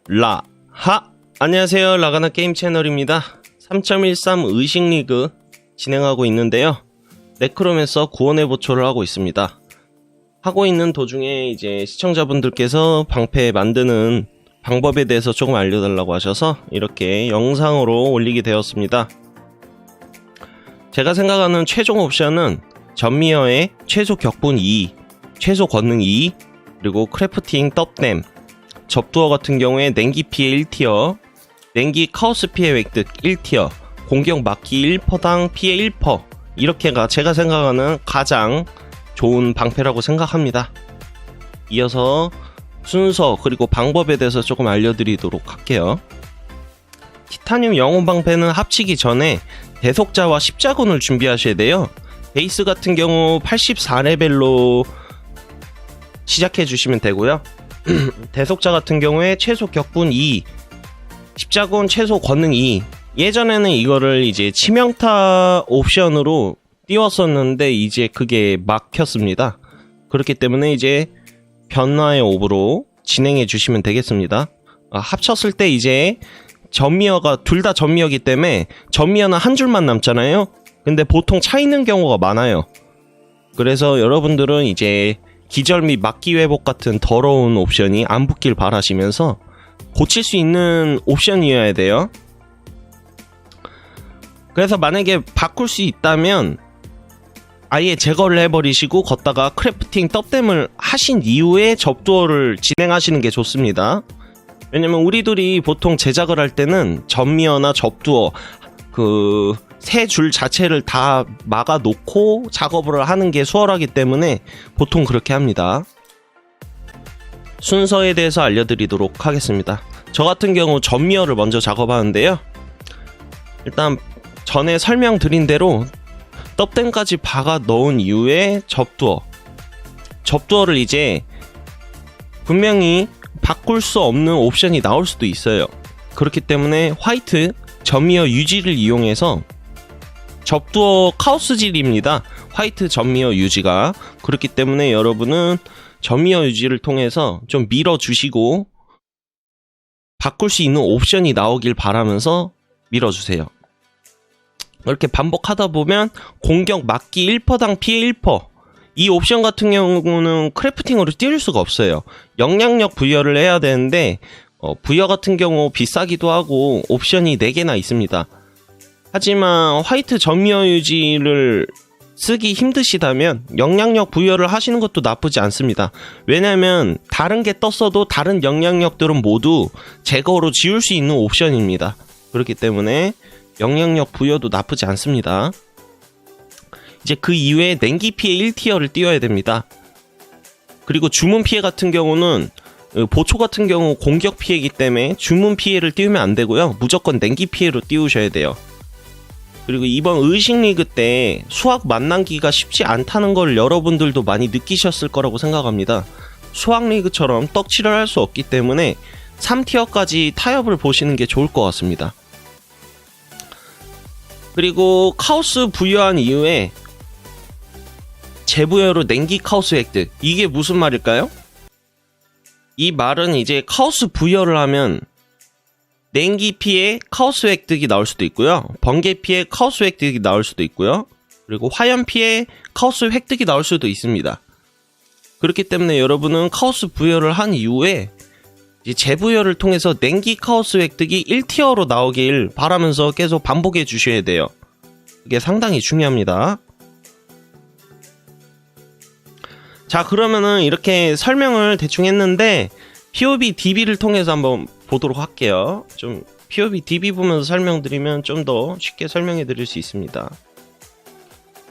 라하! 안녕하세요. 라가나 게임 채널입니다. 3.13 의식리그 진행하고 있는데요. 네크로맨서 구원의 보초를 하고 있습니다. 하고 있는 도중에 이제 시청자분들께서 방패 만드는 방법에 대해서 조금 알려달라고 하셔서 이렇게 영상으로 올리게 되었습니다. 제가 생각하는 최종 옵션은 전미어의 최소 격분 2, 최소 권능 2, 그리고 크래프팅 떡댐, 접두어 같은 경우에 냉기 피해 1티어, 냉기 카오스 피해 획득 1티어, 공격 막기 1%당 피해 1%, 이렇게가 제가 생각하는 가장 좋은 방패라고 생각합니다. 이어서 순서 그리고 방법에 대해서 조금 알려드리도록 할게요. 티타늄 영혼 방패는 합치기 전에 대속자와 십자군을 준비하셔야 돼요. 베이스 같은 경우 84레벨로 시작해 주시면 되고요. 대속자 같은 경우에 최소 격분 2, 십자군 최소 권능 2. 예전에는 이거를 이제 치명타 옵션으로 띄웠었는데 이제 그게 막혔습니다. 그렇기 때문에 이제 변화의 옵으로 진행해 주시면 되겠습니다. 합쳤을 때 이제 전미어가 둘 다 전미어기 때문에 전미어는 한 줄만 남잖아요. 근데 보통 차 있는 경우가 많아요. 그래서 여러분들은 이제 기절 및 막기 회복 같은 더러운 옵션이 안 붙길 바라시면서 고칠 수 있는 옵션이어야 돼요. 그래서 만약에 바꿀 수 있다면 아예 제거를 해버리시고 걷다가 크래프팅 떡댐을 하신 이후에 접두어를 진행하시는 게 좋습니다. 왜냐면 우리들이 보통 제작을 할 때는 전미어나 접두어 세 줄 자체를 다 막아 놓고 작업을 하는 게 수월하기 때문에 보통 그렇게 합니다. 순서에 대해서 알려드리도록 하겠습니다. 저 같은 경우 전미어를 먼저 작업하는데요. 일단 전에 설명드린 대로 떡댐까지 박아 넣은 이후에 접두어를 이제 분명히 바꿀 수 없는 옵션이 나올 수도 있어요. 그렇기 때문에 화이트 전미어 유지를 이용해서 접두어 카오스질입니다. 화이트 전미어 유지가. 그렇기 때문에 여러분은 전미어 유지를 통해서 좀 밀어주시고 바꿀 수 있는 옵션이 나오길 바라면서 밀어주세요. 이렇게 반복하다 보면 공격 막기 1%당 피해 1%. 이 옵션 같은 경우는 크래프팅으로 띄울 수가 없어요. 영향력 부여를 해야 되는데 부여 같은 경우 비싸기도 하고 옵션이 4개나 있습니다. 하지만 화이트 전미어 유지를 쓰기 힘드시다면 영향력 부여를 하시는 것도 나쁘지 않습니다. 왜냐면 다른 게 떴어도 다른 영향력들은 모두 제거로 지울 수 있는 옵션입니다. 그렇기 때문에 영향력 부여도 나쁘지 않습니다. 이제 그 이외에 냉기 피해 1티어를 띄워야 됩니다. 그리고 주문 피해 같은 경우는 보초 같은 경우 공격 피해이기 때문에 주문 피해를 띄우면 안 되고요. 무조건 냉기 피해로 띄우셔야 돼요. 그리고 이번 의식리그 때 수학 만나기가 쉽지 않다는 걸 여러분들도 많이 느끼셨을 거라고 생각합니다. 수학리그처럼 떡칠을 할 수 없기 때문에 3티어까지 타협을 보시는 게 좋을 것 같습니다. 그리고 카오스 부여한 이후에 재부여로 냉기 카오스 획득. 이게 무슨 말일까요? 이 말은 이제 카오스 부여를 하면 냉기 피해 카오스 획득이 나올 수도 있고요. 번개 피해 카오스 획득이 나올 수도 있고요. 그리고 화염 피해 카오스 획득이 나올 수도 있습니다. 그렇기 때문에 여러분은 카오스 부여를 한 이후에 이제 재부여를 통해서 냉기 카오스 획득이 1티어로 나오길 바라면서 계속 반복해 주셔야 돼요. 이게 상당히 중요합니다. 자, 그러면은 이렇게 설명을 대충 했는데 POB DB를 통해서 한번 보도록 할게요. 좀 POB DB 보면서 설명드리면 좀 더 쉽게 설명해 드릴 수 있습니다.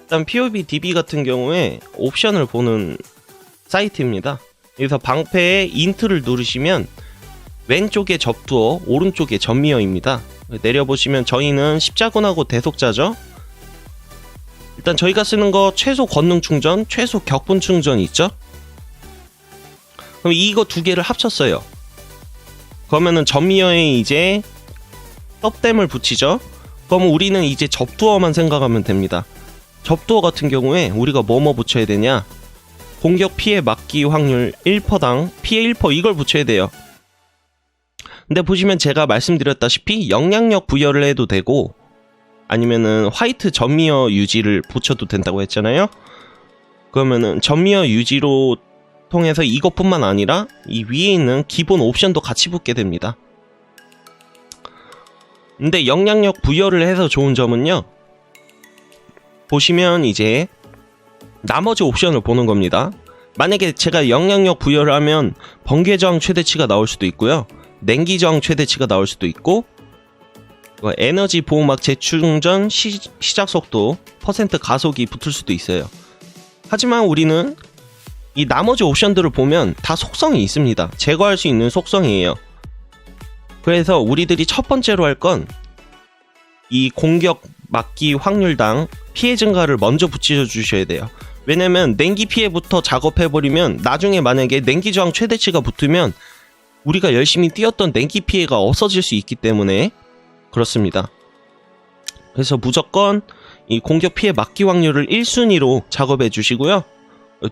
일단 POB DB 같은 경우에 옵션을 보는 사이트입니다. 여기서 방패에 인트를 누르시면 왼쪽에 접두어, 오른쪽에 전미어입니다. 내려보시면 저희는 십자군하고 대속자죠. 일단 저희가 쓰는 거 최소 권능 충전, 최소 격분 충전이 있죠. 그럼 이거 두 개를 합쳤어요. 그러면은 전미어에 이제 떡댐을 붙이죠. 그럼 우리는 이제 접두어만 생각하면 됩니다. 접두어 같은 경우에 우리가 뭐뭐 붙여야 되냐? 공격 피해 막기 확률 1%당 피해 1% 이걸 붙여야 돼요. 근데 보시면 제가 말씀드렸다시피 영향력 부여를 해도 되고 아니면은 화이트 전미어 유지를 붙여도 된다고 했잖아요. 그러면은 전미어 유지로 통해서 이것뿐만 아니라 이 위에 있는 기본 옵션도 같이 붙게 됩니다. 근데 영향력 부여를 해서 좋은 점은요, 보시면 이제 나머지 옵션을 보는 겁니다. 만약에 제가 영향력 부여를 하면 번개 저항 최대치가 나올 수도 있고요, 냉기 저항 최대치가 나올 수도 있고, 에너지 보호막 재충전 시작 속도 % 가속이 붙을 수도 있어요. 하지만 우리는 이 나머지 옵션들을 보면 다 속성이 있습니다. 제거할 수 있는 속성이에요. 그래서 우리들이 첫 번째로 할 건 이 공격 막기 확률당 피해 증가를 먼저 붙여 주셔야 돼요. 왜냐면 냉기 피해부터 작업해버리면 나중에 만약에 냉기 저항 최대치가 붙으면 우리가 열심히 뛰었던 냉기 피해가 없어질 수 있기 때문에 그렇습니다. 그래서 무조건 이 공격 피해 막기 확률을 1순위로 작업해 주시고요.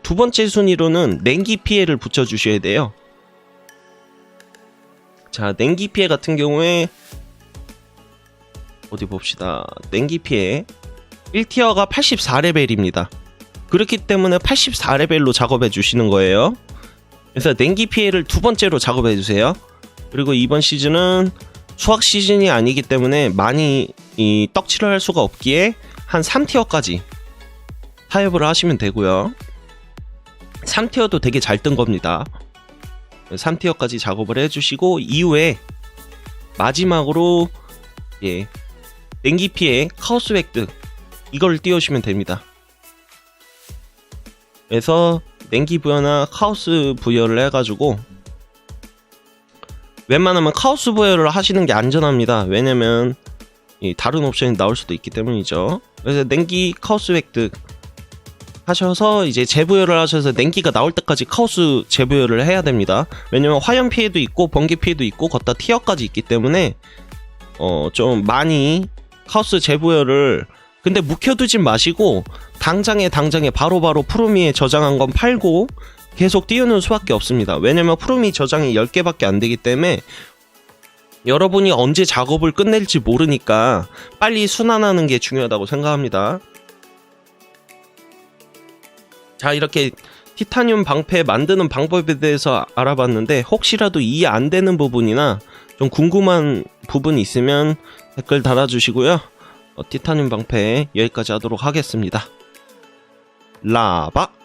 두 번째 순위로는 냉기 피해를 붙여 주셔야 돼요. 자, 냉기 피해 같은 경우에 어디 봅시다. 냉기 피해 1티어가 84레벨입니다. 그렇기 때문에 84레벨로 작업해 주시는 거예요. 그래서 냉기 피해를 두 번째로 작업해 주세요. 그리고 이번 시즌은 수학 시즌이 아니기 때문에 많이 이 떡칠을 할 수가 없기에 한 3티어까지 타협을 하시면 되고요. 3티어도 되게 잘 뜬 겁니다. 3티어까지 작업을 해주시고 이후에 마지막으로 냉기 피해 카오스 획득 이걸 띄우시면 됩니다. 그래서 냉기 부여나 카오스 부여를 해가지고 웬만하면 카오스 부여를 하시는 게 안전합니다. 왜냐면 다른 옵션이 나올 수도 있기 때문이죠. 그래서 냉기 카오스 획득 하셔서 이제 재부여를 하셔서 냉기가 나올 때까지 카오스 재부여를 해야 됩니다. 왜냐면 화염 피해도 있고 번개 피해도 있고 걷다 티어까지 있기 때문에 좀 많이 카오스 재부여를, 근데 묵혀두진 마시고 당장에 바로바로 프로미에 저장한 건 팔고 계속 띄우는 수밖에 없습니다. 왜냐면 프로미 저장이 10개밖에 안 되기 때문에 여러분이 언제 작업을 끝낼지 모르니까 빨리 순환하는 게 중요하다고 생각합니다. 자, 이렇게 티타늄 방패 만드는 방법에 대해서 알아봤는데 혹시라도 이해 안 되는 부분이나 좀 궁금한 부분이 있으면 댓글 달아주시고요. 티타늄 방패 여기까지 하도록 하겠습니다. 라바.